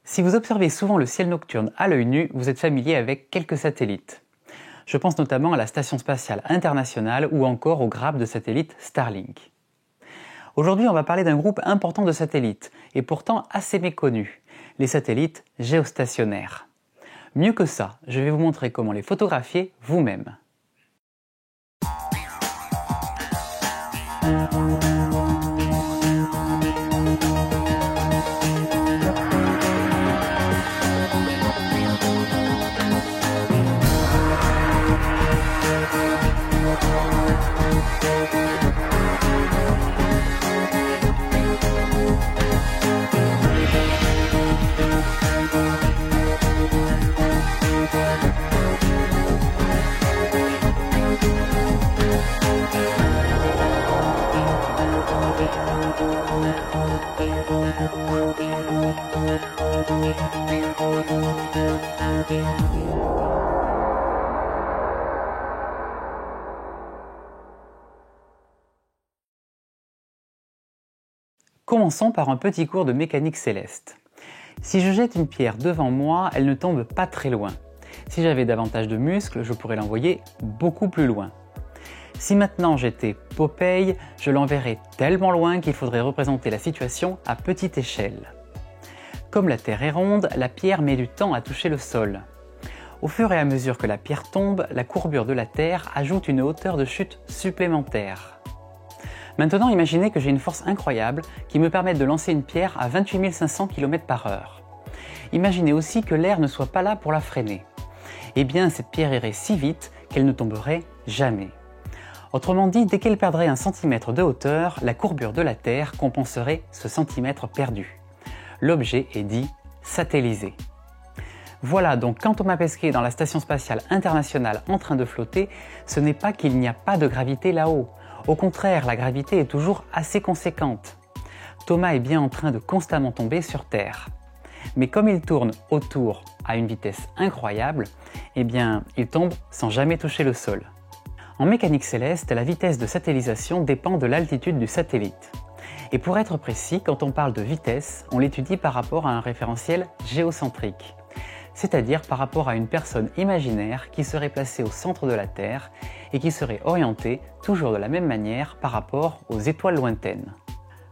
Si vous observez souvent le ciel nocturne à l'œil nu, vous êtes familier avec quelques satellites. Je pense notamment à la Station spatiale internationale ou encore au grappe de satellites Starlink. Aujourd'hui, on va parler d'un groupe important de satellites, et pourtant assez méconnu, les satellites géostationnaires. Mieux que ça, je vais vous montrer comment les photographier vous-même. Commençons par un petit cours de mécanique céleste. Si je jette une pierre devant moi, elle ne tombe pas très loin. Si j'avais davantage de muscles, je pourrais l'envoyer beaucoup plus loin. Si maintenant j'étais Popeye, je l'enverrais tellement loin qu'il faudrait représenter la situation à petite échelle. Comme la Terre est ronde, la pierre met du temps à toucher le sol. Au fur et à mesure que la pierre tombe, la courbure de la Terre ajoute une hauteur de chute supplémentaire. Maintenant, imaginez que j'ai une force incroyable qui me permette de lancer une pierre à 28 500 km/h. Imaginez aussi que l'air ne soit pas là pour la freiner. Eh bien, cette pierre irait si vite qu'elle ne tomberait jamais. Autrement dit, dès qu'elle perdrait 1 cm de hauteur, la courbure de la Terre compenserait ce centimètre perdu. L'objet est dit satellisé. Voilà donc quand Thomas Pesquet est dans la Station spatiale internationale en train de flotter, ce n'est pas qu'il n'y a pas de gravité là-haut. Au contraire, la gravité est toujours assez conséquente. Thomas est bien en train de constamment tomber sur Terre. Mais comme il tourne autour à une vitesse incroyable, eh bien, il tombe sans jamais toucher le sol. En mécanique céleste, la vitesse de satellisation dépend de l'altitude du satellite. Et pour être précis, quand on parle de vitesse, on l'étudie par rapport à un référentiel géocentrique, c'est-à-dire par rapport à une personne imaginaire qui serait placée au centre de la Terre et qui serait orientée toujours de la même manière par rapport aux étoiles lointaines.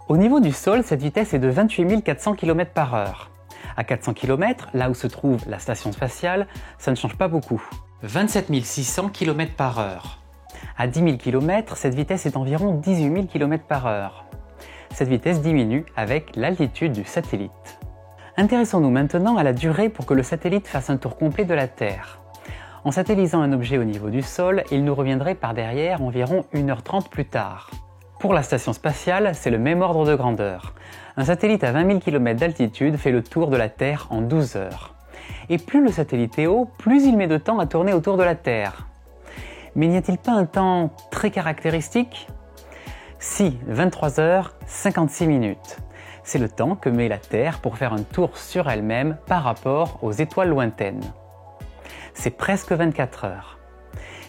Au niveau du sol, cette vitesse est de 28 400 km/h. À 400 km, là où se trouve la station spatiale, ça ne change pas beaucoup. 27 600 km/h. À 10 000 km, cette vitesse est environ 18 000 km/h. Cette vitesse diminue avec l'altitude du satellite. Intéressons-nous maintenant à la durée pour que le satellite fasse un tour complet de la Terre. En satellisant un objet au niveau du sol, il nous reviendrait par derrière environ 1h30 plus tard. Pour la station spatiale, c'est le même ordre de grandeur. Un satellite à 20 000 km d'altitude fait le tour de la Terre en 12 heures. Et plus le satellite est haut, plus il met de temps à tourner autour de la Terre. Mais n'y a-t-il pas un temps très caractéristique ? Si, 23 heures 56 minutes. C'est le temps que met la Terre pour faire un tour sur elle-même par rapport aux étoiles lointaines. C'est presque 24 heures.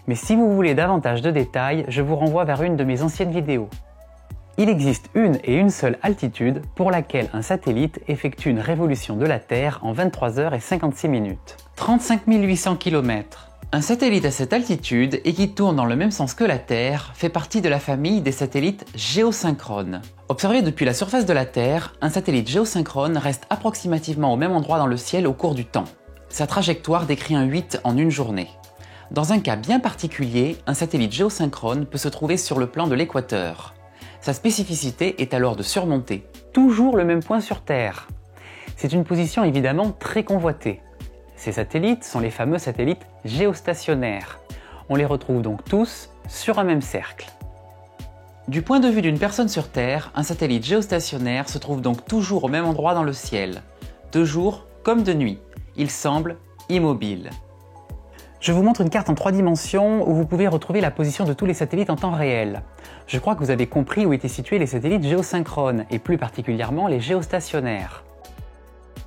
Mais si vous voulez davantage de détails, je vous renvoie vers une de mes anciennes vidéos. Il existe une et une seule altitude pour laquelle un satellite effectue une révolution de la Terre en 23 heures 56 minutes. 35 800 km. Un satellite à cette altitude et qui tourne dans le même sens que la Terre fait partie de la famille des satellites géosynchrones. Observé depuis la surface de la Terre, un satellite géosynchrone reste approximativement au même endroit dans le ciel au cours du temps. Sa trajectoire décrit un 8 en une journée. Dans un cas bien particulier, un satellite géosynchrone peut se trouver sur le plan de l'équateur. Sa spécificité est alors de surmonter toujours le même point sur Terre. C'est une position évidemment très convoitée. Ces satellites sont les fameux satellites géostationnaires. On les retrouve donc tous sur un même cercle. Du point de vue d'une personne sur Terre, un satellite géostationnaire se trouve donc toujours au même endroit dans le ciel, de jour comme de nuit. Il semble immobile. Je vous montre une carte en 3 dimensions où vous pouvez retrouver la position de tous les satellites en temps réel. Je crois que vous avez compris où étaient situés les satellites géosynchrones, et plus particulièrement les géostationnaires.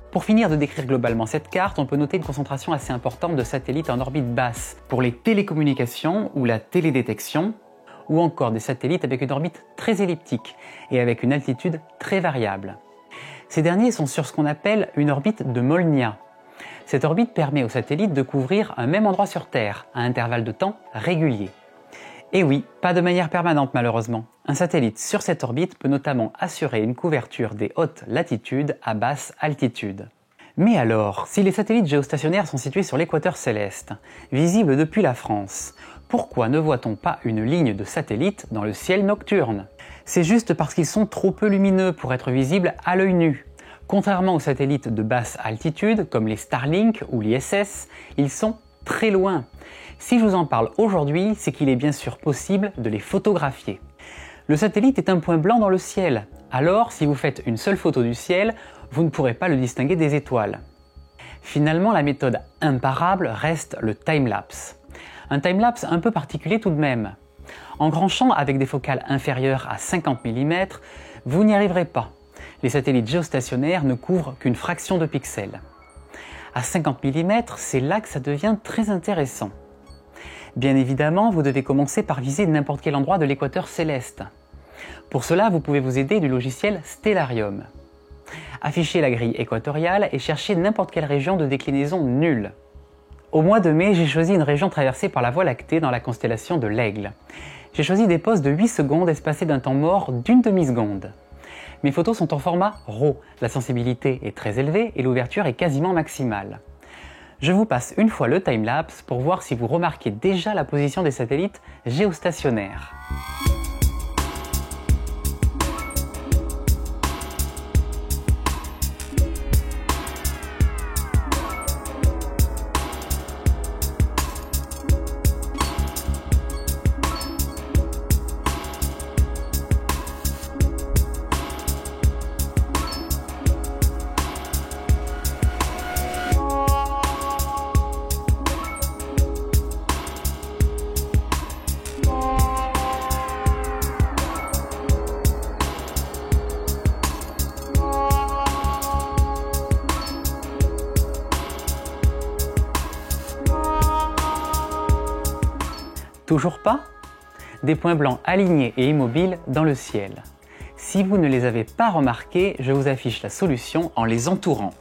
Pour finir de décrire globalement cette carte, on peut noter une concentration assez importante de satellites en orbite basse pour les télécommunications ou la télédétection, ou encore des satellites avec une orbite très elliptique et avec une altitude très variable. Ces derniers sont sur ce qu'on appelle une orbite de Molniya. Cette orbite permet aux satellites de couvrir un même endroit sur Terre, à intervalles de temps réguliers. Et oui, pas de manière permanente malheureusement. Un satellite sur cette orbite peut notamment assurer une couverture des hautes latitudes à basse altitude. Mais alors, si les satellites géostationnaires sont situés sur l'équateur céleste, visibles depuis la France, pourquoi ne voit-on pas une ligne de satellites dans le ciel nocturne? C'est juste parce qu'ils sont trop peu lumineux pour être visibles à l'œil nu. Contrairement aux satellites de basse altitude, comme les Starlink ou l'ISS, ils sont très loin. Si je vous en parle aujourd'hui, c'est qu'il est bien sûr possible de les photographier. Le satellite est un point blanc dans le ciel, alors si vous faites une seule photo du ciel, vous ne pourrez pas le distinguer des étoiles. Finalement, la méthode imparable reste le time-lapse. Un time-lapse un peu particulier tout de même. En grand champ avec des focales inférieures à 50 mm, vous n'y arriverez pas. Les satellites géostationnaires ne couvrent qu'une fraction de pixels. À 50 mm, c'est là que ça devient très intéressant. Bien évidemment, vous devez commencer par viser n'importe quel endroit de l'équateur céleste. Pour cela, vous pouvez vous aider du logiciel Stellarium. Affichez la grille équatoriale et cherchez n'importe quelle région de déclinaison nulle. Au mois de mai, j'ai choisi une région traversée par la Voie lactée dans la constellation de l'Aigle. J'ai choisi des poses de 8 secondes espacées d'un temps mort d'une demi-seconde. Mes photos sont en format RAW, la sensibilité est très élevée et l'ouverture est quasiment maximale. Je vous passe une fois le time-lapse pour voir si vous remarquez déjà la position des satellites géostationnaires. Toujours pas? Des points blancs alignés et immobiles dans le ciel. Si vous ne les avez pas remarqués, je vous affiche la solution en les entourant.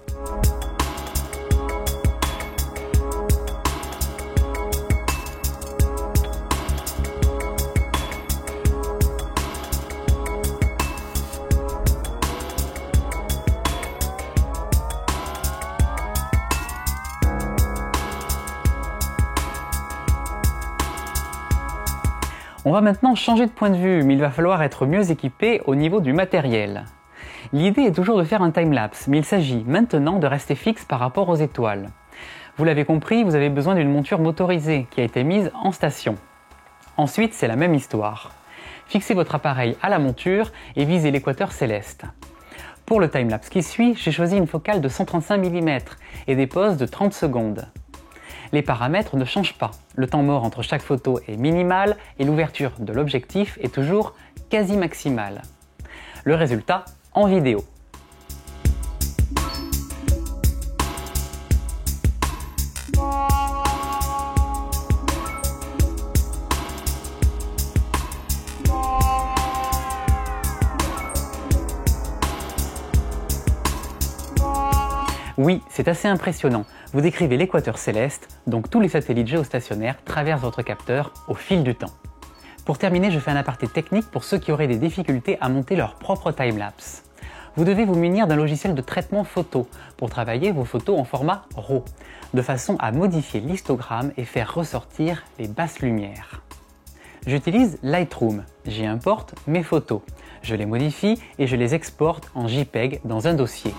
On va maintenant changer de point de vue, mais il va falloir être mieux équipé au niveau du matériel. L'idée est toujours de faire un time-lapse, mais il s'agit maintenant de rester fixe par rapport aux étoiles. Vous l'avez compris, vous avez besoin d'une monture motorisée qui a été mise en station. Ensuite, c'est la même histoire. Fixez votre appareil à la monture et visez l'équateur céleste. Pour le time-lapse qui suit, j'ai choisi une focale de 135 mm et des poses de 30 secondes. Les paramètres ne changent pas. Le temps mort entre chaque photo est minimal et l'ouverture de l'objectif est toujours quasi maximale. Le résultat en vidéo. Oui, c'est assez impressionnant. Vous décrivez l'équateur céleste, donc tous les satellites géostationnaires traversent votre capteur au fil du temps. Pour terminer, je fais un aparté technique pour ceux qui auraient des difficultés à monter leur propre time-lapse. Vous devez vous munir d'un logiciel de traitement photo pour travailler vos photos en format RAW, de façon à modifier l'histogramme et faire ressortir les basses lumières. J'utilise Lightroom, j'y importe mes photos, je les modifie et je les exporte en JPEG dans un dossier.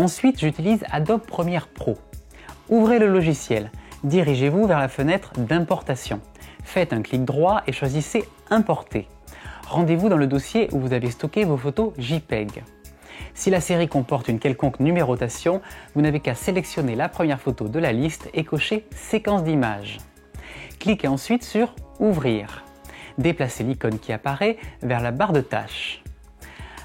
Ensuite, j'utilise Adobe Premiere Pro. Ouvrez le logiciel, dirigez-vous vers la fenêtre d'importation. Faites un clic droit et choisissez Importer. Rendez-vous dans le dossier où vous avez stocké vos photos JPEG. Si la série comporte une quelconque numérotation, vous n'avez qu'à sélectionner la première photo de la liste et cocher Séquence d'images. Cliquez ensuite sur Ouvrir. Déplacez l'icône qui apparaît vers la barre de tâches.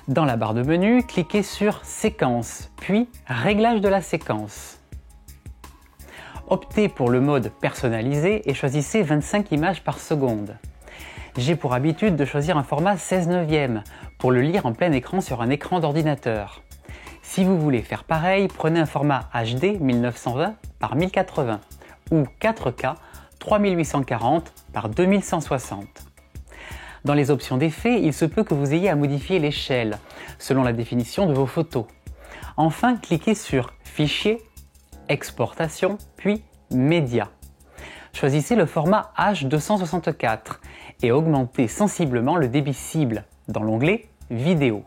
Dans la barre de menu, cliquez sur Séquence, puis Réglage de la séquence. Optez pour le mode personnalisé et choisissez 25 images par seconde. J'ai pour habitude de choisir un format 16/9 pour le lire en plein écran sur un écran d'ordinateur. Si vous voulez faire pareil, prenez un format HD 1920 par 1080 ou 4K 3840 par 2160. Dans les options d'effets, il se peut que vous ayez à modifier l'échelle selon la définition de vos photos. Enfin, cliquez sur Fichier, Exportation, puis Médias. Choisissez le format H264 et augmentez sensiblement le débit cible dans l'onglet Vidéo.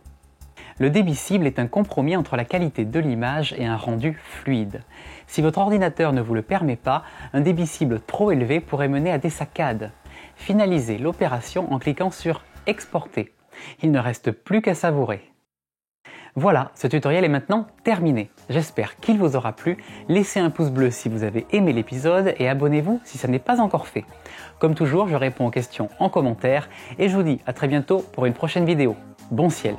Le débit cible est un compromis entre la qualité de l'image et un rendu fluide. Si votre ordinateur ne vous le permet pas, un débit cible trop élevé pourrait mener à des saccades. Finalisez l'opération en cliquant sur Exporter. Il ne reste plus qu'à savourer. Voilà, ce tutoriel est maintenant terminé. J'espère qu'il vous aura plu. Laissez un pouce bleu si vous avez aimé l'épisode et abonnez-vous si ça n'est pas encore fait. Comme toujours, je réponds aux questions en commentaire et je vous dis à très bientôt pour une prochaine vidéo. Bon ciel!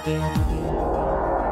Thank you.